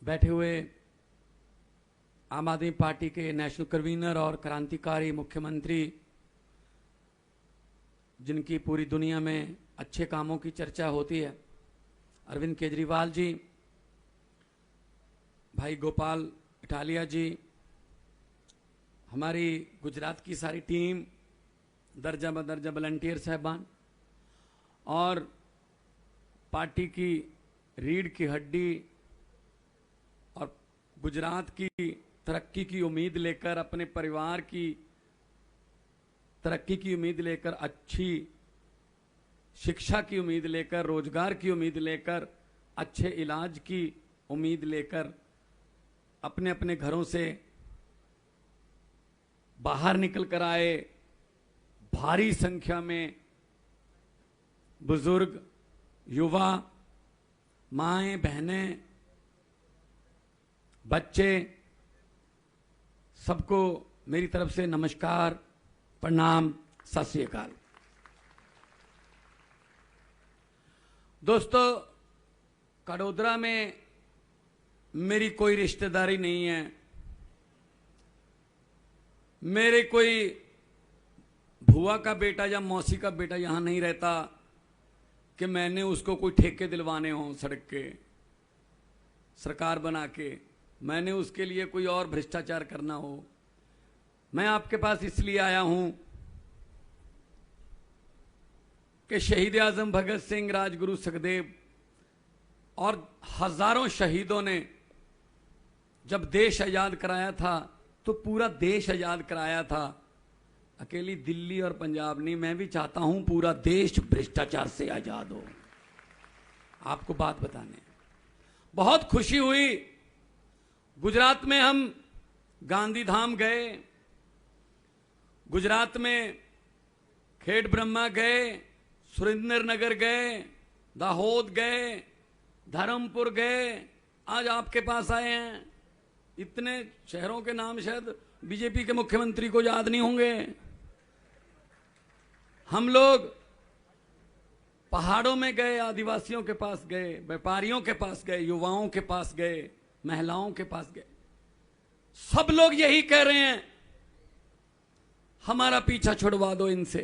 बैठे हुए आम आदमी पार्टी के नेशनल कन्वीनर और क्रांतिकारी मुख्यमंत्री, जिनकी पूरी दुनिया में अच्छे कामों की चर्चा होती है, अरविंद केजरीवाल जी, भाई गोपाल इटालिया जी, हमारी गुजरात की सारी टीम, दर्जा बदर्जा वॉलंटियर साहबान और पार्टी की रीढ़ की हड्डी और गुजरात की तरक्की की उम्मीद लेकर, अपने परिवार की तरक्की की उम्मीद लेकर, अच्छी शिक्षा की उम्मीद लेकर, रोजगार की उम्मीद लेकर, अच्छे इलाज की उम्मीद लेकर अपने अपने घरों से बाहर निकल कर आए। भारी संख्या में बुजुर्ग, युवा, माएं, बहनें, बच्चे, सबको मेरी तरफ से नमस्कार, प्रणाम, सत श्री अकाल। दोस्तों, कड़ोदरा में मेरी कोई रिश्तेदारी नहीं है। मेरे कोई भुआ का बेटा या मौसी का बेटा यहां नहीं रहता कि मैंने उसको कोई ठेके दिलवाने हों सड़क के, सरकार बना के, मैंने उसके लिए कोई और भ्रष्टाचार करना हो। मैं आपके पास इसलिए आया हूं कि शहीद आजम भगत सिंह, राजगुरु सुखदेव और हजारों शहीदों ने जब देश आजाद कराया था तो पूरा देश आजाद कराया था। अकेली दिल्ली और पंजाब नहीं, मैं भी चाहता हूं पूरा देश भ्रष्टाचार से आजाद हो। आपको बात बताने बहुत खुशी हुई। गुजरात में हम गांधीधाम गए, गुजरात में खेड़ ब्रह्मा गए, सुरेंद्रनगर गए, दाहोद गए, धर्मपुर गए, आज आपके पास आए हैं। इतने शहरों के नाम शायद बीजेपी के मुख्यमंत्री को याद नहीं होंगे। हम लोग पहाड़ों में गए, आदिवासियों के पास गए, व्यापारियों के पास गए, युवाओं के पास गए, महिलाओं के पास गए। सब लोग यही कह रहे हैं, हमारा पीछा छुड़वा दो इनसे।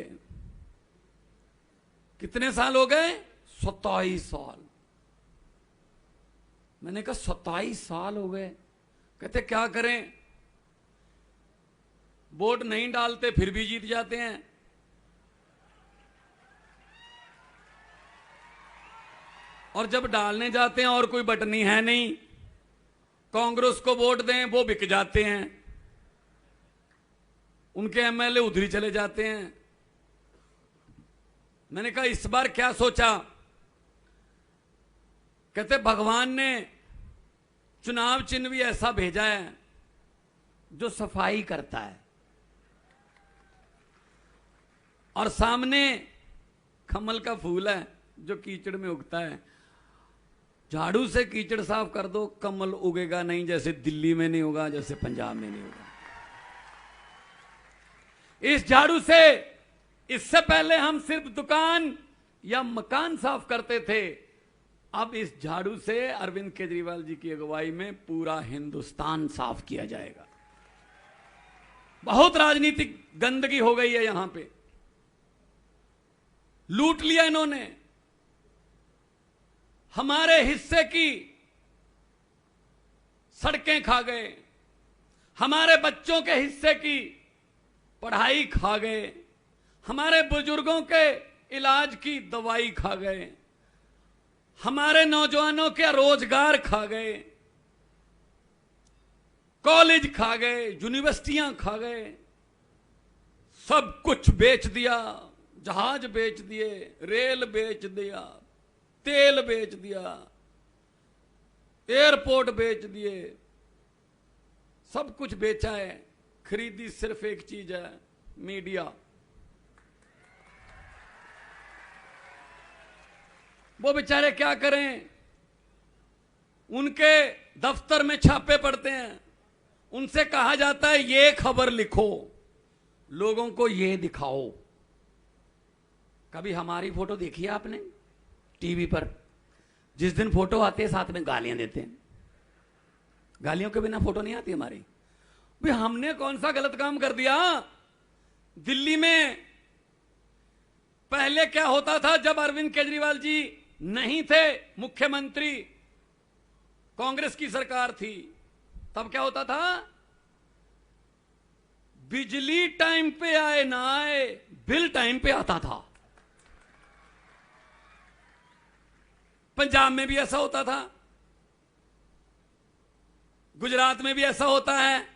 कितने साल हो गए? 27 साल। मैंने कहा 27 साल हो गए। कहते क्या करें, वोट नहीं डालते फिर भी जीत जाते हैं। और जब डालने जाते हैं और कोई बटनी है नहीं, कांग्रेस को वोट दें वो बिक जाते हैं, उनके एमएलए उधरी चले जाते हैं। मैंने कहा इस बार क्या सोचा? कहते भगवान ने चुनाव चिन्ह भी ऐसा भेजा है जो सफाई करता है, और सामने कमल का फूल है जो कीचड़ में उगता है। झाड़ू से कीचड़ साफ कर दो, कमल उगेगा नहीं। जैसे दिल्ली में नहीं होगा, जैसे पंजाब में नहीं होगा। इस झाड़ू से, इससे पहले हम सिर्फ दुकान या मकान साफ करते थे, अब इस झाड़ू से अरविंद केजरीवाल जी की अगुवाई में पूरा हिंदुस्तान साफ किया जाएगा। बहुत राजनीतिक गंदगी हो गई है यहां पे, लूट लिया इन्होंने। हमारे हिस्से की सड़कें खा गए, हमारे बच्चों के हिस्से की पढ़ाई खा गए, हमारे बुजुर्गों के इलाज की दवाई खा गए, हमारे नौजवानों के रोजगार खा गए, कॉलेज खा गए, यूनिवर्सिटियां खा गए, सब कुछ बेच दिया। जहाज बेच दिए, रेल बेच दिया, तेल बेच दिया, एयरपोर्ट बेच दिए, सब कुछ बेचा है। खरीदी सिर्फ एक चीज है, मीडिया। वो बेचारे क्या करें? उनके दफ्तर में छापे पड़ते हैं, उनसे कहा जाता है ये खबर लिखो, लोगों को ये दिखाओ। कभी हमारी फोटो देखी है आपने टीवी पर? जिस दिन फोटो आते हैं साथ में गालियां देते हैं। गालियों के बिना फोटो नहीं आती हमारी। भाई हमने कौन सा गलत काम कर दिया? दिल्ली में पहले क्या होता था, जब अरविंद केजरीवाल जी नहीं थे मुख्यमंत्री, कांग्रेस की सरकार थी, तब क्या होता था? बिजली टाइम पे आए ना आए, बिल टाइम पे आता था। पंजाब में भी ऐसा होता था, गुजरात में भी ऐसा होता है।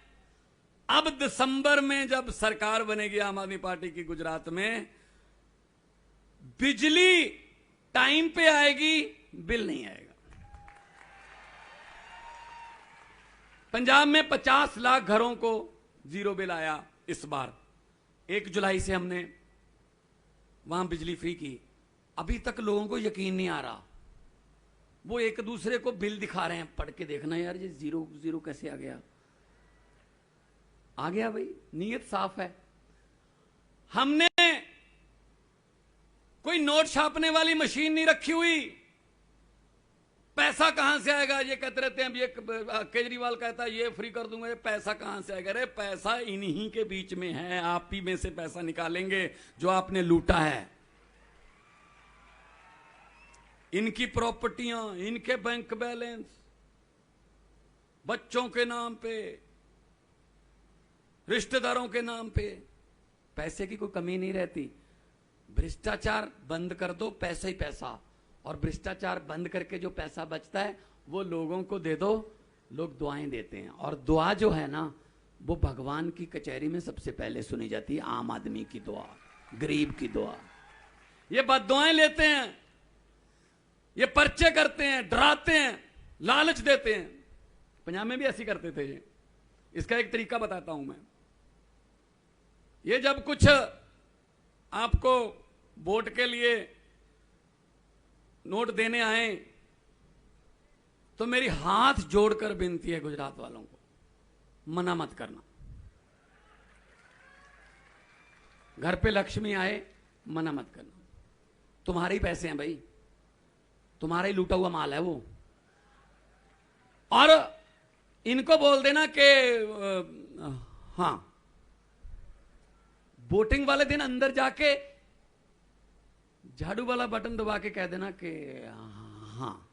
अब दिसंबर में जब सरकार बनेगी आम आदमी पार्टी की गुजरात में, बिजली टाइम पे आएगी, बिल नहीं आएगा। पंजाब में 50 लाख घरों को जीरो बिल आया इस बार। 1 जुलाई से हमने वहां बिजली फ्री की। अभी तक लोगों को यकीन नहीं आ रहा, वो एक दूसरे को बिल दिखा रहे हैं, पढ़ के देखना यार ये जीरो जीरो कैसे आ गया। आ गया भाई, नीयत साफ है। हमने कोई नोट छापने वाली मशीन नहीं रखी हुई। पैसा कहां से आएगा? ये कहते रहते हैं, ये केजरीवाल कहता है ये फ्री कर दूंगा, ये पैसा कहां से आएगा? अरे पैसा इन्हीं के बीच में है, आप ही में से पैसा निकालेंगे जो आपने लूटा है। इनकी प्रॉपर्टियां, इनके बैंक बैलेंस, बच्चों के नाम पे, रिश्तेदारों के नाम पे, पैसे की कोई कमी नहीं रहती। भ्रष्टाचार बंद कर दो, पैसा ही पैसा। और भ्रष्टाचार बंद करके जो पैसा बचता है वो लोगों को दे दो, लोग दुआएं देते हैं। और दुआ जो है ना, वो भगवान की कचहरी में सबसे पहले सुनी जाती है। आम आदमी की दुआ, गरीब की दुआ। ये बद्दुआएं लेते हैं, ये पर्चे करते हैं, डराते हैं, लालच देते हैं। पंजाब में भी ऐसी करते थे ये। इसका एक तरीका बताता हूं मैं। ये जब कुछ आपको वोट के लिए नोट देने आए, तो मेरी हाथ जोड़कर विनती है गुजरात वालों को, मना मत करना। घर पे लक्ष्मी आए, मना मत करना। तुम्हारे ही पैसे हैं भाई, तुम्हारा ही लूटा हुआ माल है वो। और इनको बोल देना कि हाँ, वोटिंग वाले दिन अंदर जाके झाड़ू वाला बटन दबा के कह देना कि हाँ।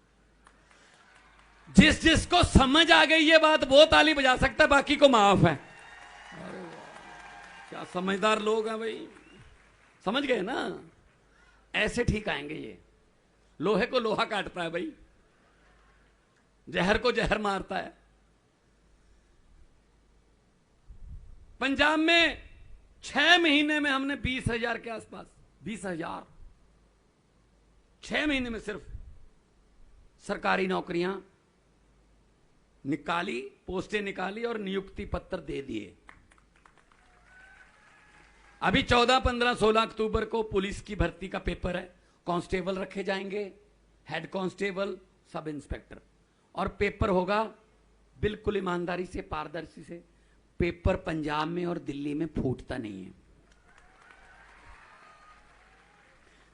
जिस जिसको समझ आ गई ये बात वो ताली बजा सकता है, बाकी को माफ है। अरे क्या समझदार लोग हैं भाई, समझ गए ना? ऐसे ठीक आएंगे ये। लोहे को लोहा काटता है भाई, जहर को जहर मारता है। पंजाब में 6 महीने में हमने 20,000 के आसपास, 20,000 6 महीने में सिर्फ सरकारी नौकरियां निकाली, पोस्टें निकाली और नियुक्ति पत्र दे दिए। अभी 14, 15, 16 अक्टूबर को पुलिस की भर्ती का पेपर है। कांस्टेबल रखे जाएंगे, हेड कांस्टेबल, सब इंस्पेक्टर। और पेपर होगा बिल्कुल ईमानदारी से, पारदर्शी से। पेपर पंजाब में और दिल्ली में फूटता नहीं है,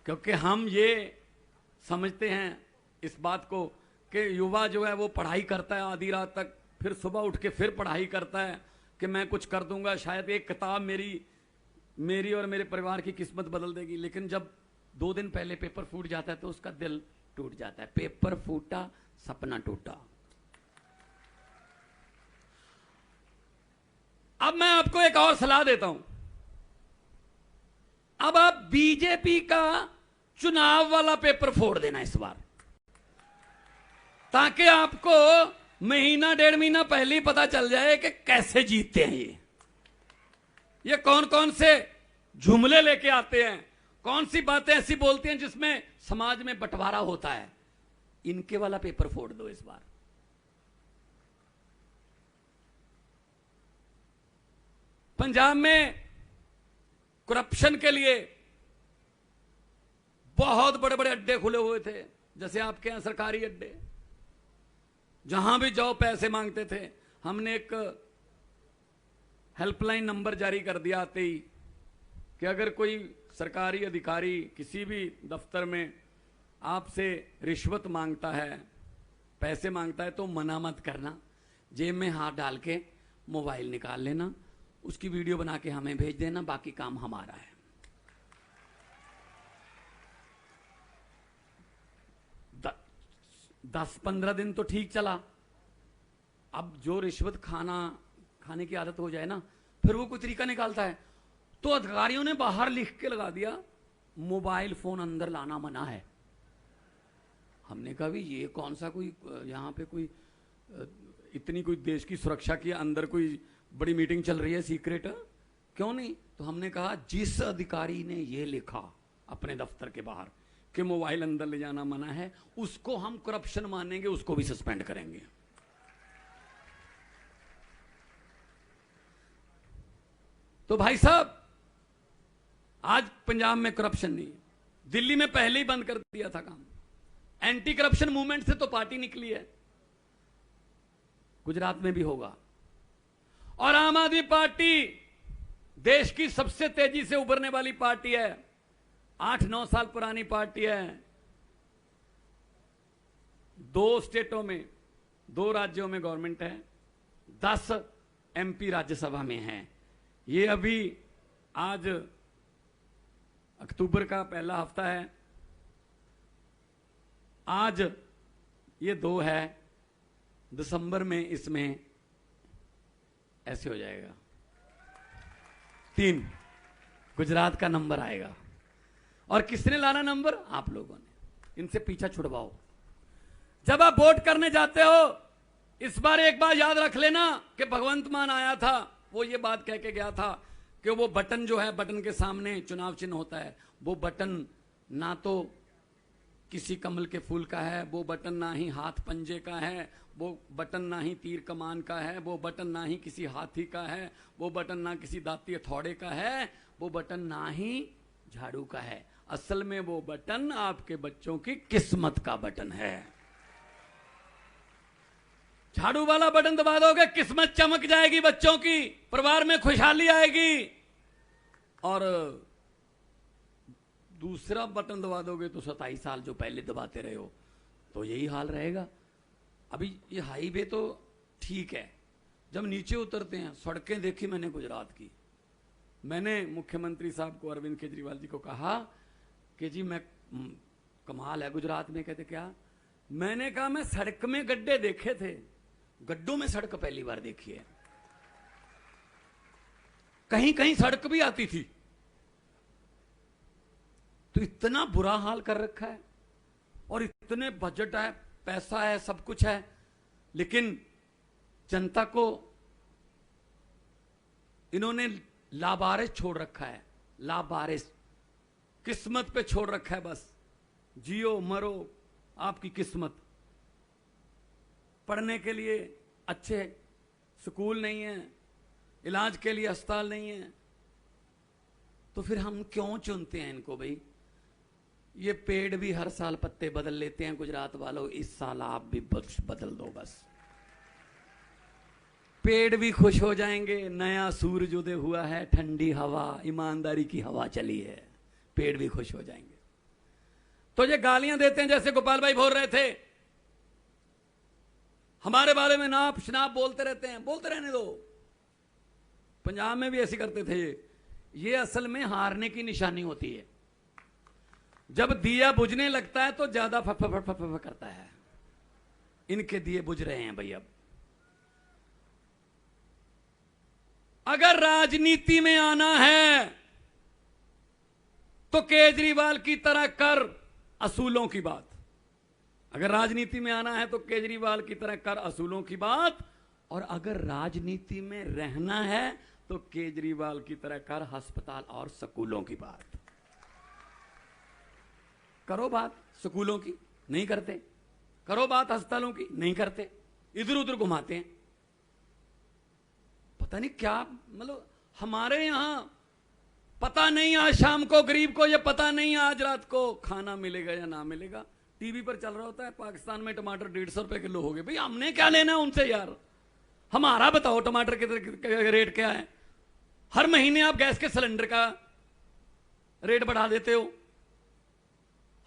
क्योंकि हम ये समझते हैं इस बात को कि युवा जो है वो पढ़ाई करता है आधी रात तक, फिर सुबह उठ के फिर पढ़ाई करता है कि मैं कुछ कर दूंगा, शायद एक किताब मेरी और मेरे परिवार की किस्मत बदल देगी। लेकिन जब 2 दिन पहले पेपर फूट जाता है तो उसका दिल टूट जाता है। पेपर फूटा, सपना टूटा। अब मैं आपको एक और सलाह देता हूं। अब आप बीजेपी का चुनाव वाला पेपर फोड़ देना इस बार, ताकि आपको महीना 1.5 महीना पहले ही पता चल जाए कि कैसे जीतते हैं ये कौन कौन से जुमले लेके आते हैं, कौन सी बातें ऐसी बोलते हैं जिसमें समाज में बंटवारा होता है। इनके वाला पेपर फोड़ दो इस बार। पंजाब में करप्शन के लिए बहुत बड़े बड़े अड्डे खुले हुए थे, जैसे आपके यहां सरकारी अड्डे, जहां भी जाओ पैसे मांगते थे। हमने एक हेल्पलाइन नंबर जारी कर दिया आते ही कि अगर कोई सरकारी अधिकारी किसी भी दफ्तर में आपसे रिश्वत मांगता है, पैसे मांगता है, तो मना मत करना। जेब में हाथ डाल के मोबाइल निकाल लेना, उसकी वीडियो बना के हमें भेज देना, बाकी काम हमारा है। दस 15 दिन तो ठीक चला, अब जो रिश्वत खाने की आदत हो जाए ना, फिर वो कोई तरीका निकालता है। तो अधिकारियों ने बाहर लिख के लगा दिया मोबाइल फोन अंदर लाना मना है। हमने कहा भी ये कौन सा कोई यहाँ पे कोई इतनी कोई देश की सुरक्षा की अंदर कोई बड़ी मीटिंग चल रही है सीक्रेट, क्यों नहीं? तो हमने कहा जिस अधिकारी ने ये लिखा अपने दफ्तर के बाहर कि मोबाइल अंदर ले जाना मना है, उसको हम करप्शन मानेंगे, उसको भी सस्पेंड करेंगे। तो भाई साहब आज पंजाब में करप्शन नहीं है, दिल्ली में पहले ही बंद कर दिया था काम। एंटी करप्शन मूवमेंट से तो पार्टी निकली है, गुजरात में भी होगा। और आम आदमी पार्टी देश की सबसे तेजी से उभरने वाली पार्टी है, 8-9 साल पुरानी पार्टी है। 2 स्टेटों में 2 राज्यों में गवर्नमेंट है, 10 एमपी राज्यसभा में है। ये अभी आज अक्टूबर का पहला हफ्ता है, आज ये 2 है, दिसंबर में इसमें ऐसे हो जाएगा 3, गुजरात का नंबर आएगा। और किसने लाना नंबर? आप लोगों ने। इनसे पीछा छुड़वाओ। जब आप वोट करने जाते हो, इस बार एक बार याद रख लेना कि भगवंत मान आया था, वो ये बात कह के गया था कि वो बटन जो है, बटन के सामने चुनाव चिन्ह होता है, वो बटन ना तो किसी कमल के फूल का है, वो बटन ना ही हाथ पंजे का है, वो बटन ना ही तीर कमान का है, वो बटन ना ही किसी हाथी का है, वो बटन ना किसी दाती हथौड़े का है, वो बटन ना ही झाड़ू का है। असल में वो बटन आपके बच्चों की किस्मत का बटन है। झाड़ू वाला बटन दबा दोगे, किस्मत चमक जाएगी बच्चों की, परिवार में खुशहाली आएगी। और दूसरा बटन दबा दोगे तो 27 साल जो पहले दबाते रहे हो, तो यही हाल रहेगा। अभी ये हाईवे तो ठीक है, जब नीचे उतरते हैं, सड़कें देखी मैंने गुजरात की। मैंने मुख्यमंत्री साहब को, अरविंद केजरीवाल जी को कहा कि जी मैं कमाल है गुजरात में। कहते क्या? मैंने कहा मैं सड़क में गड्ढे देखे थे, गड्ढों में सड़क पहली बार देखी है। कहीं कहीं सड़क भी आती थी। तो इतना बुरा हाल कर रखा है, और इतने बजट है, पैसा है, सब कुछ है, लेकिन जनता को इन्होंने लावारिस छोड़ रखा है। लावारिस, किस्मत पे छोड़ रखा है। बस जियो मरो, आपकी किस्मत। पढ़ने के लिए अच्छे स्कूल नहीं है, इलाज के लिए अस्पताल नहीं है, तो फिर हम क्यों चुनते हैं इनको भाई? ये पेड़ भी हर साल पत्ते बदल लेते हैं गुजरात वालों, इस साल आप भी बदल दो बस। पेड़ भी खुश हो जाएंगे, नया सूरज उदय हुआ है, ठंडी हवा, ईमानदारी की हवा चली है, पेड़ भी खुश हो जाएंगे। तो ये गालियां देते हैं, जैसे गोपाल भाई बोल रहे थे, हमारे बारे में नाप शनाप बोलते रहते हैं, बोलते रहने दो। पंजाब में भी ऐसे करते थे। ये असल में हारने की निशानी होती है। जब दिया बुझने लगता है तो ज्यादा फफ करता है। इनके दिए बुझ रहे हैं भाई। अब अगर राजनीति में आना है तो केजरीवाल की तरह कर असूलों की बात। अगर राजनीति में आना है तो केजरीवाल की तरह कर असूलों की बात, और अगर राजनीति में रहना है तो केजरीवाल की तरह कर अस्पताल और स्कूलों की बात। करो बात स्कूलों की, नहीं करते। करो बात अस्पतालों की, नहीं करते। इधर उधर घुमाते हैं। पता नहीं क्या, मतलब हमारे यहां पता नहीं आज शाम को गरीब को, ये पता नहीं आज रात को खाना मिलेगा या ना मिलेगा। टीवी पर चल रहा होता है पाकिस्तान में टमाटर 150 रुपए किलो हो गए। भाई हमने क्या लेना है उनसे यार? हमारा बताओ टमाटर के रेट क्या है? हर महीने आप गैस के सिलेंडर का रेट बढ़ा देते हो।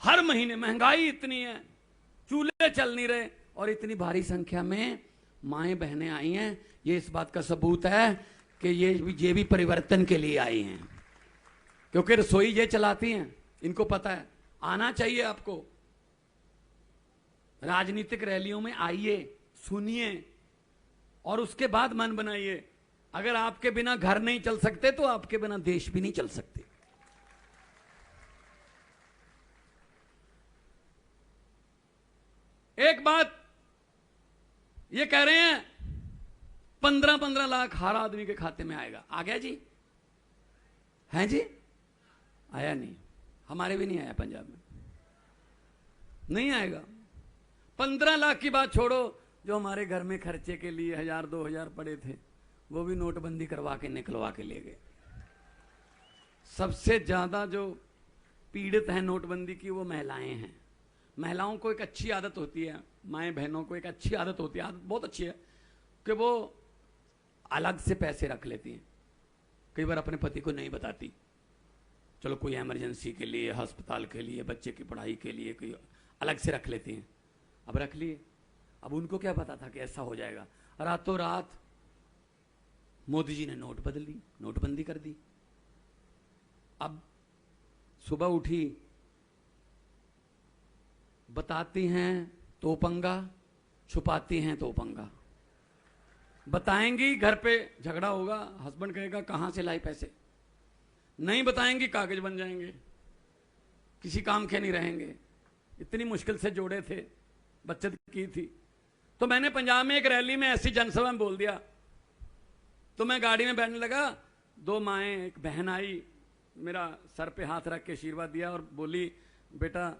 हर महीने महंगाई इतनी है, चूल्हे चल नहीं रहे, और इतनी भारी संख्या में माएँ बहनें आई हैं, ये इस बात का सबूत है कि ये भी परिवर्तन के लिए आई हैं, क्योंकि रसोई ये चलाती हैं, इनको पता है। आना चाहिए आपको, राजनीतिक रैलियों में आइए, सुनिए और उसके बाद मन बनाइए। अगर आपके बिना घर नहीं चल सकते तो आपके बिना देश भी नहीं चल सकते। एक बात ये कह रहे हैं 15-15 लाख हर आदमी के खाते में आएगा। आ गया जी? हैं जी? आया नहीं, हमारे भी नहीं आया, पंजाब में नहीं आएगा। 15 लाख की बात छोड़ो, जो हमारे घर में खर्चे के लिए 1000-2000 पड़े थे वो भी नोटबंदी करवा के निकलवा के ले गए। सबसे ज्यादा जो पीड़ित हैं नोटबंदी की वो महिलाएं हैं। महिलाओं को एक अच्छी आदत होती है, माएँ बहनों को एक अच्छी आदत होती है, आदत बहुत अच्छी है, कि वो अलग से पैसे रख लेती हैं। कई बार अपने पति को नहीं बताती, चलो कोई इमरजेंसी के लिए, अस्पताल के लिए, बच्चे की पढ़ाई के लिए कोई अलग से रख लेती हैं। अब रख लिए, अब उनको क्या पता था कि ऐसा हो जाएगा। रातों रात मोदी जी ने नोटबंदी कर दी। अब सुबह उठी, बताती हैं तो पंगा, छुपाती हैं तो पंगा। बताएंगी घर पे झगड़ा होगा, हस्बैंड कहेगा कहां से लाई पैसे, नहीं बताएंगी कागज बन जाएंगे, किसी काम के नहीं रहेंगे। इतनी मुश्किल से जोड़े थे, बचत की थी। तो मैंने पंजाब में एक रैली में ऐसी जनसभा में बोल दिया, तो मैं गाड़ी में बैठने लगा, 2 माएँ एक बहन आई, मेरा सर पे हाथ रख के आशीर्वाद दिया और बोली, बेटा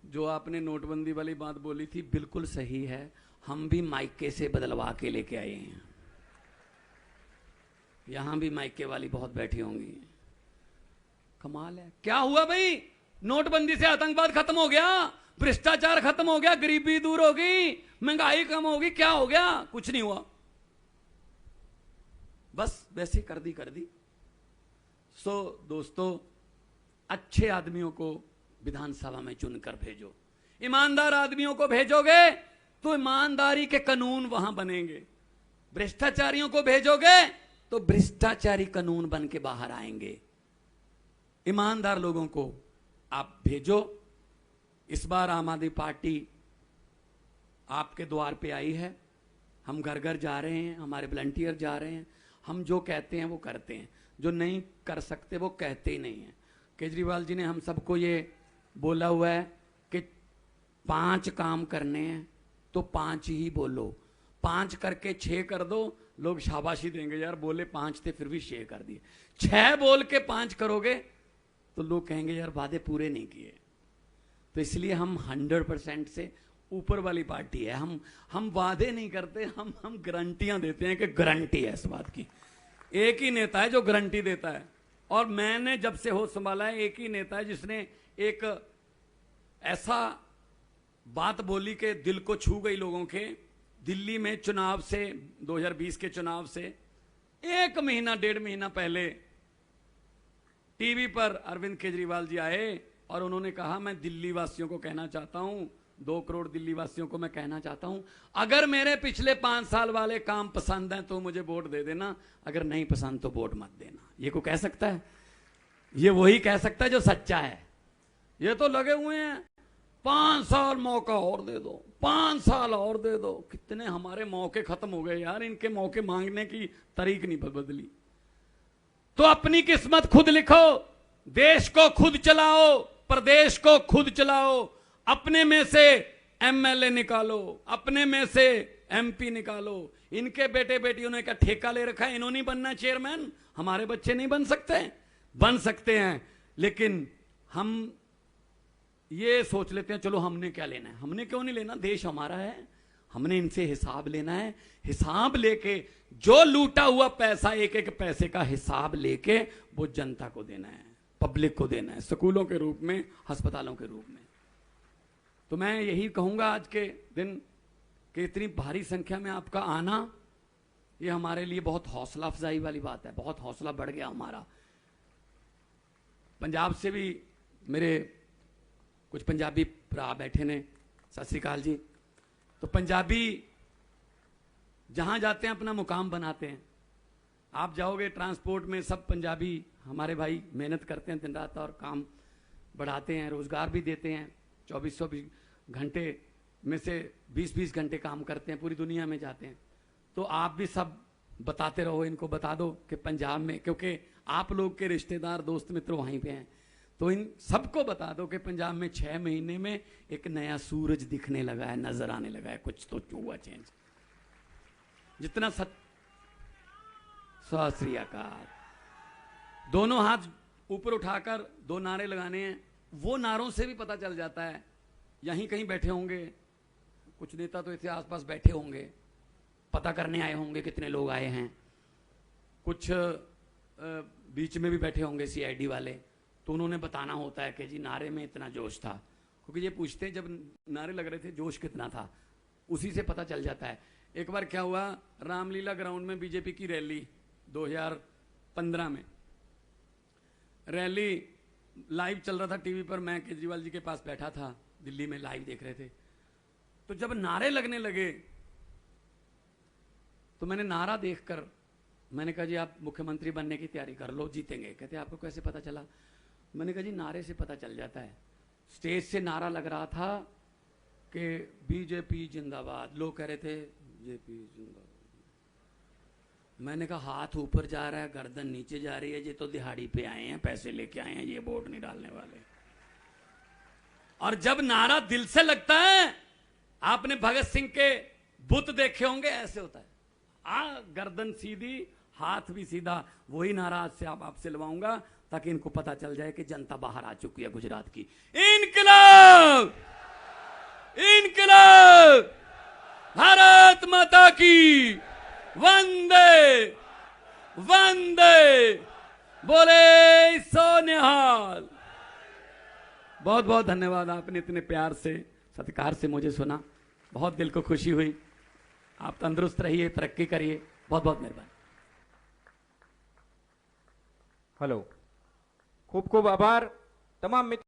जो आपने नोटबंदी वाली बात बोली थी बिल्कुल सही है, हम भी मायके से बदलवा के लेके आए हैं। यहां भी मायके वाली बहुत बैठी होंगी। कमाल है। क्या हुआ भाई? नोटबंदी से आतंकवाद खत्म हो गया, भ्रष्टाचार खत्म हो गया, गरीबी दूर हो गई, महंगाई कम होगी। क्या हो गया? कुछ नहीं हुआ, बस वैसे कर दी। सो दोस्तों, अच्छे आदमियों को विधानसभा में चुनकर भेजो, ईमानदार आदमियों को भेजोगे तो ईमानदारी के कानून वहां बनेंगे। भ्रष्टाचारियों को भेजोगे तो भ्रष्टाचारी कानून बन के बाहर आएंगे। ईमानदार लोगों को आप भेजो। इस बार आम आदमी पार्टी आपके द्वार पे आई है, हम घर घर जा रहे हैं, हमारे वॉलंटियर जा रहे हैं। हम जो कहते हैं वो करते हैं, जो नहीं कर सकते वो कहते ही नहीं है। केजरीवाल जी ने हम सबको ये बोला हुआ है कि 5 काम करने हैं तो 5 ही बोलो, 5 करके 6 कर दो, लोग शाबाशी देंगे, यार बोले 5 थे फिर भी 6 कर दिए। 6 बोल के 5 करोगे तो लोग कहेंगे यार वादे पूरे नहीं किए। तो इसलिए हम 100% से ऊपर वाली पार्टी है। हम वादे नहीं करते, हम गारंटियां देते हैं कि गारंटी है इस बात की। एक ही नेता है जो गारंटी देता है, और मैंने जब से होश संभाला है एक ही नेता है जिसने एक ऐसा बात बोली कि दिल को छू गई लोगों के। दिल्ली में चुनाव से, 2020 के चुनाव से 1 महीना 1.5 महीना पहले टीवी पर अरविंद केजरीवाल जी आए और उन्होंने कहा, मैं दिल्ली वासियों को कहना चाहता हूं, 2 करोड़ दिल्ली वासियों को मैं कहना चाहता हूं, अगर मेरे पिछले 5 साल वाले काम पसंद हैं तो मुझे वोट दे देना, अगर नहीं पसंद तो वोट मत देना। ये को कह सकता है? ये वही कह सकता है जो सच्चा है। ये तो लगे हुए हैं 5 साल मौका और दे दो, 5 साल और दे दो। कितने हमारे मौके खत्म हो गए यार, इनके मौके मांगने की तरीक नहीं बदली। तो अपनी किस्मत खुद लिखो, देश को खुद चलाओ, प्रदेश को खुद चलाओ। अपने में से एमएलए निकालो, अपने में से एमपी निकालो। इनके बेटे बेटियों ने क्या ठेका ले रखा है, इन्होंने बनना चेयरमैन? हमारे बच्चे नहीं बन सकते? बन सकते हैं, लेकिन हम ये सोच लेते हैं चलो हमने क्या लेना है। हमने क्यों नहीं लेना, देश हमारा है, हमने इनसे हिसाब लेना है। हिसाब लेके जो लूटा हुआ पैसा, एक एक पैसे का हिसाब लेके वो जनता को देना है, पब्लिक को देना है, स्कूलों के रूप में, अस्पतालों के रूप में। तो मैं यही कहूंगा आज के दिन कि इतनी भारी संख्या में आपका आना, ये हमारे लिए बहुत हौसला अफजाई वाली बात है। बहुत हौसला बढ़ गया हमारा। पंजाब से भी मेरे कुछ पंजाबी भरा बैठे ने, सत श्री अकाल जी। तो पंजाबी जहां जाते हैं अपना मुकाम बनाते हैं। आप जाओगे ट्रांसपोर्ट में, सब पंजाबी हमारे भाई मेहनत करते हैं दिन रात और काम बढ़ाते हैं, रोजगार भी देते हैं। 24 घंटे में से 20 घंटे काम करते हैं, पूरी दुनिया में जाते हैं। तो आप भी सब बताते रहो, इनको बता दो कि पंजाब में, क्योंकि आप लोग के रिश्तेदार दोस्त मित्र वहीं पे हैं, तो इन सबको बता दो कि पंजाब में 6 महीने में एक नया सूरज दिखने लगा है, नजर आने लगा है, कुछ तो हुआ चेंज। जितना सत सत श्री अकाल। दोनों हाथ ऊपर उठाकर 2 नारे लगाने हैं। वो नारों से भी पता चल जाता है, यहीं कहीं बैठे होंगे कुछ नेता, तो इसके आसपास बैठे होंगे, पता करने आए होंगे कितने लोग आए हैं। कुछ बीच में भी बैठे होंगे सीआईडी वाले, तो उन्होंने बताना होता है कि जी नारे में इतना जोश था, क्योंकि ये पूछते हैं जब नारे लग रहे थे जोश कितना था, उसी से पता चल जाता है। एक बार क्या हुआ, रामलीला ग्राउंड में बीजेपी की रैली 2015 में, रैली लाइव चल रहा था टीवी पर, मैं केजरीवाल जी के पास बैठा था, दिल्ली में लाइव देख रहे थे। तो जब नारे लगने लगे तो मैंने नारा देखकर मैंने कहा जी आप मुख्यमंत्री बनने की तैयारी कर लो, जीतेंगे। कहते आपको कैसे पता चला? मैंने कहा जी नारे से पता चल जाता है। स्टेज से नारा लग रहा था कि बीजेपी जिंदाबाद, लोग कह रहे थे बीजेपी जिंदाबाद। मैंने कहा हाथ ऊपर जा रहा है, गर्दन नीचे जा रही है, ये तो दिहाड़ी पे आए हैं, पैसे लेके आए हैं, ये वोट नहीं डालने वाले। और जब नारा दिल से लगता है, आपने भगत सिंह के बुत देखे होंगे, ऐसे होता है, गर्दन सीधी, हाथ भी सीधा। वही नारा आज से आपसे लवाऊंगा ताकि इनको पता चल जाए कि जनता बाहर आ चुकी है गुजरात की। इनकलाब, इनकलाब, भारत माता की वंदे वंदे, बोले सो निहाल। बहुत बहुत धन्यवाद, आपने इतने प्यार से सत्कार से मुझे सुना, बहुत दिल को खुशी हुई। आप तंदुरुस्त रहिए, तरक्की करिए, बहुत बहुत मेहरबानी। हेलो, खूब खूब आभार तमाम मित्र।